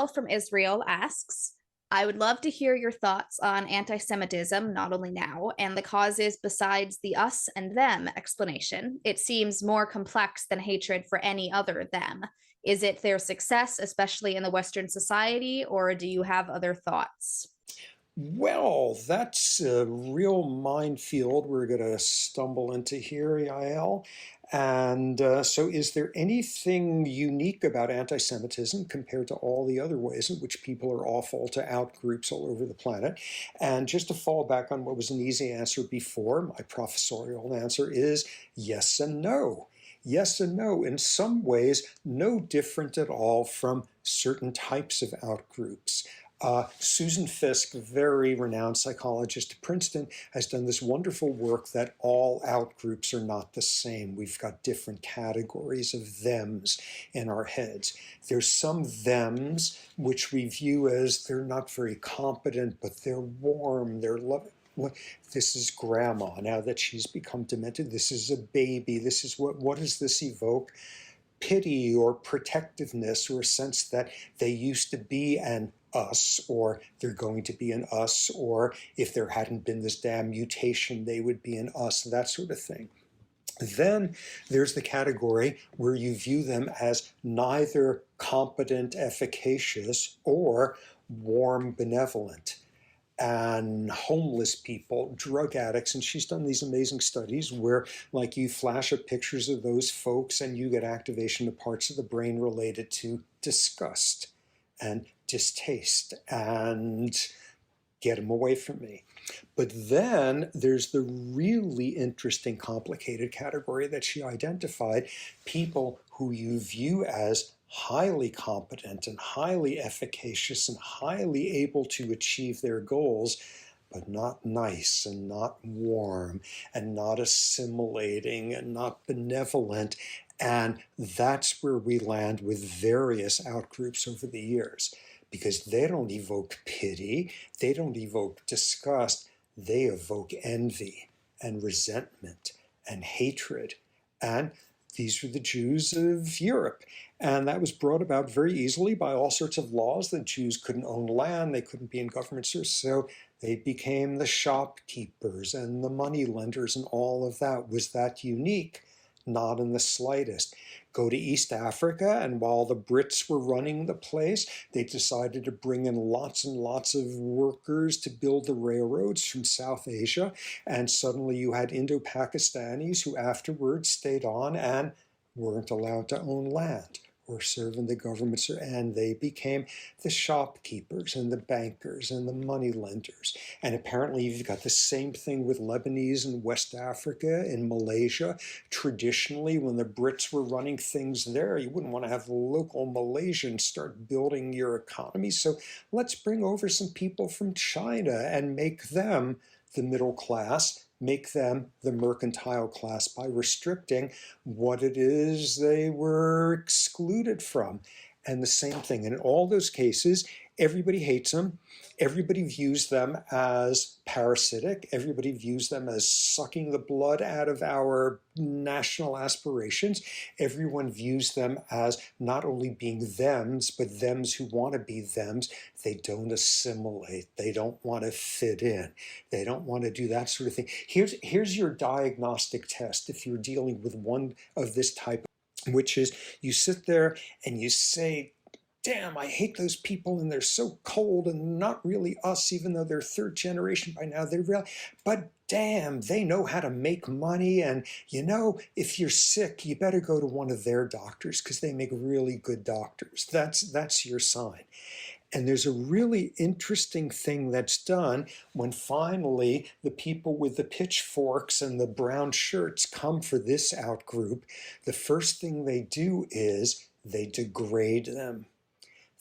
from Israel asks, I would love to hear your thoughts on anti-Semitism, not only now, and the causes besides the us and them explanation. It seems more complex than hatred for any other them. Is it their success, especially in the Western society, or do you have other thoughts? Well, that's a real minefield we're going to stumble into here, Yael. And so, is there anything unique about anti Semitism compared to all the other ways in which people are awful to out groups all over the planet? And just to fall back on what was an easy answer before, my professorial answer is yes and no. Yes and no. In some ways, no different at all from certain types of outgroups. Susan Fiske, very renowned psychologist at Princeton, has done this wonderful work that all outgroups are not the same. We've got different categories of thems in our heads. There's some thems which we view as they're not very competent, but they're warm, they're loving. This is grandma, now that she's become demented. This is a baby. This is what does this evoke? Pity or protectiveness, or a sense that they used to be an us, or they're going to be an us, or if there hadn't been this damn mutation, they would be an us, that sort of thing. Then there's the category where you view them as neither competent, efficacious, or warm, benevolent, and homeless people, drug addicts. And she's done these amazing studies where, like, you flash up pictures of those folks and you get activation of parts of the brain related to disgust and distaste and get them away from me. But then there's the really interesting, complicated category that she identified, people who you view as highly competent and highly efficacious and highly able to achieve their goals, but not nice and not warm and not assimilating and not benevolent. And that's where we land with various outgroups over the years, because they don't evoke pity, they don't evoke disgust, they evoke envy and resentment and hatred. And these were the Jews of Europe. And that was brought about very easily by all sorts of laws that Jews couldn't own land, they couldn't be in government service, so they became the shopkeepers and the money lenders, and all of that. Was that unique? Not in the slightest. Go to East Africa, and while the Brits were running the place, they decided to bring in lots and lots of workers to build the railroads from South Asia, and suddenly you had Indo-Pakistanis who afterwards stayed on and weren't allowed to own land or serve in the governments, and they became the shopkeepers and the bankers and the money lenders. And apparently you've got the same thing with Lebanese in West Africa, in Malaysia. Traditionally, when the Brits were running things there, you wouldn't want to have local Malaysians start building your economy. So let's bring over some people from China and make them the middle class, make them the mercantile class by restricting what it is they were excluded from. And the same thing. And in all those cases, everybody hates them. Everybody views them as parasitic. Everybody views them as sucking the blood out of our national aspirations. Everyone views them as not only being thems, but thems who want to be thems. They don't assimilate. They don't want to fit in. They don't want to do that sort of thing. Here's your diagnostic test if you're dealing with one of this type, which is you sit there and you say, damn, I hate those people and they're so cold and not really us, even though they're third generation by now. They're real, but damn, they know how to make money. And you know, if you're sick, you better go to one of their doctors because they make really good doctors. That's your sign. And there's a really interesting thing that's done when finally the people with the pitchforks and the brown shirts come for this outgroup. The first thing they do is they degrade them.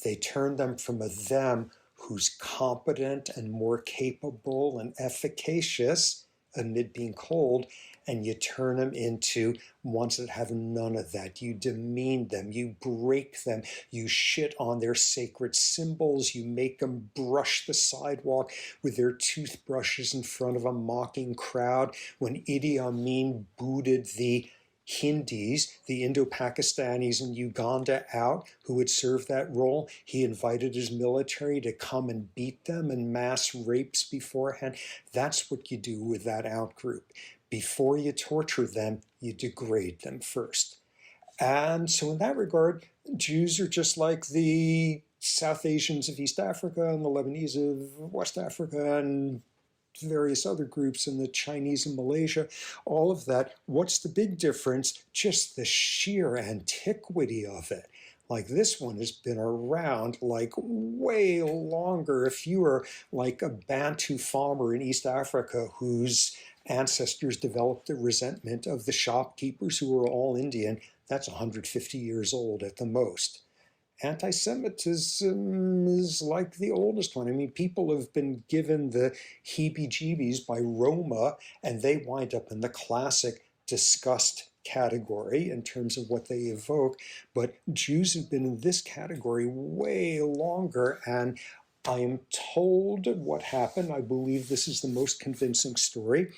They turn them from a them who's competent and more capable and efficacious amid being cold, and you turn them into ones that have none of that. You demean them, you break them, you shit on their sacred symbols, you make them brush the sidewalk with their toothbrushes in front of a mocking crowd. When Idi Amin booted the Hindis, the Indo-Pakistanis in Uganda out who would serve that role. He invited his military to come and beat them in mass rapes beforehand. That's what you do with that out group. Before you torture them, you degrade them first. And so, in that regard, Jews are just like the South Asians of East Africa and the Lebanese of West Africa and various other groups in the Chinese and Malaysia, all of that. What's the big difference? Just the sheer antiquity of it. Like this one has been around like way longer. If you are like a Bantu farmer in East Africa whose ancestors developed the resentment of the shopkeepers who were all Indian, that's 150 years old at the most. Anti-Semitism is like the oldest one. I mean, people have been given the heebie-jeebies by Roma, and they wind up in the classic disgust category in terms of what they evoke. But Jews have been in this category way longer, and I am told what happened. I believe this is the most convincing story,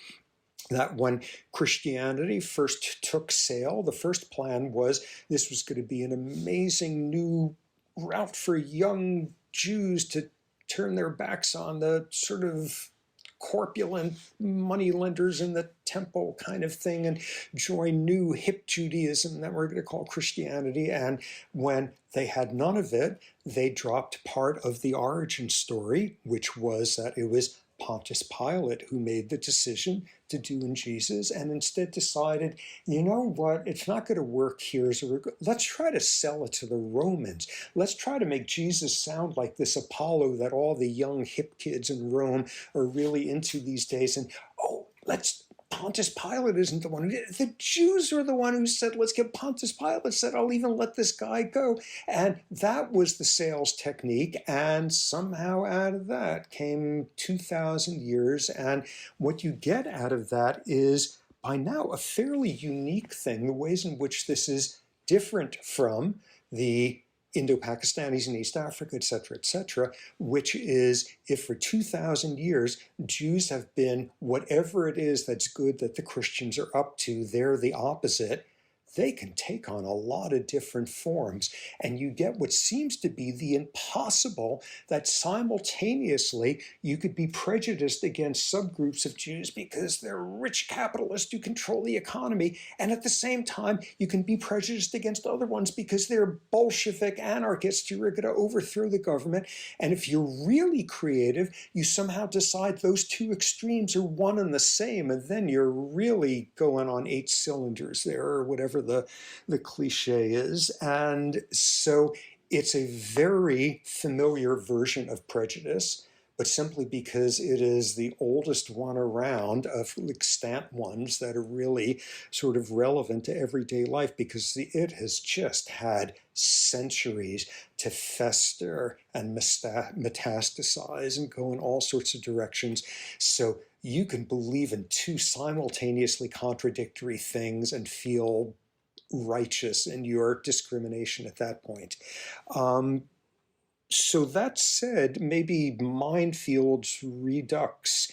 that when Christianity first took sail, the first plan was this was going to be an amazing new route for young Jews to turn their backs on the sort of corpulent moneylenders in the temple kind of thing and join new hip Judaism that we're going to call Christianity. And when they had none of it, they dropped part of the origin story, which was that it was Pontius Pilate who made the decision to do in Jesus, and instead decided, you know what, it's not going to work here. So let's try to sell it to the Romans. Let's try to make Jesus sound like this Apollo that all the young hip kids in Rome are really into these days. And Pontius Pilate isn't the one who did it. The Jews were the one who said, let's get Pontius Pilate said, I'll even let this guy go. And that was the sales technique. And somehow out of that came 2,000 years. And what you get out of that is by now a fairly unique thing, the ways in which this is different from the Indo-Pakistanis in East Africa, et cetera, which is if for 2,000 years Jews have been whatever it is that's good that the Christians are up to, they're the opposite, they can take on a lot of different forms. And you get what seems to be the impossible, that simultaneously you could be prejudiced against subgroups of Jews because they're rich capitalists who control the economy. And at the same time, you can be prejudiced against other ones because they're Bolshevik anarchists who are going to overthrow the government. And if you're really creative, you somehow decide those two extremes are one and the same. And then you're really going on 8 cylinders there, or whatever the cliche is. And so it's a very familiar version of prejudice, but simply because it is the oldest one around of extant ones that are really sort of relevant to everyday life, because it has just had centuries to fester and metastasize and go in all sorts of directions. So you can believe in two simultaneously contradictory things and feel righteous in your discrimination at that point. So that said, maybe minefields redux.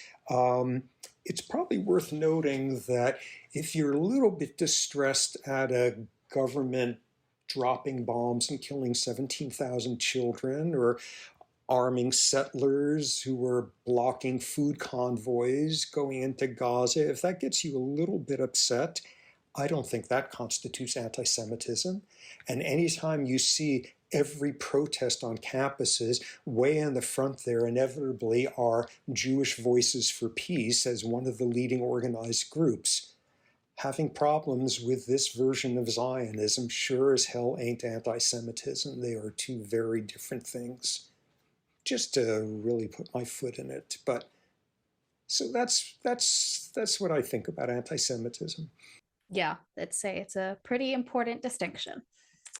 It's probably worth noting that if you're a little bit distressed at a government dropping bombs and killing 17,000 children, or arming settlers who were blocking food convoys going into Gaza, if that gets you a little bit upset, I don't think that constitutes anti-Semitism. And anytime you see every protest on campuses, way in the front there inevitably are Jewish Voices for Peace as one of the leading organized groups, having problems with this version of Zionism sure as hell ain't anti-Semitism. They are two very different things. Just to really put my foot in it. But so that's what I think about anti-Semitism. Yeah, let's say it's a pretty important distinction.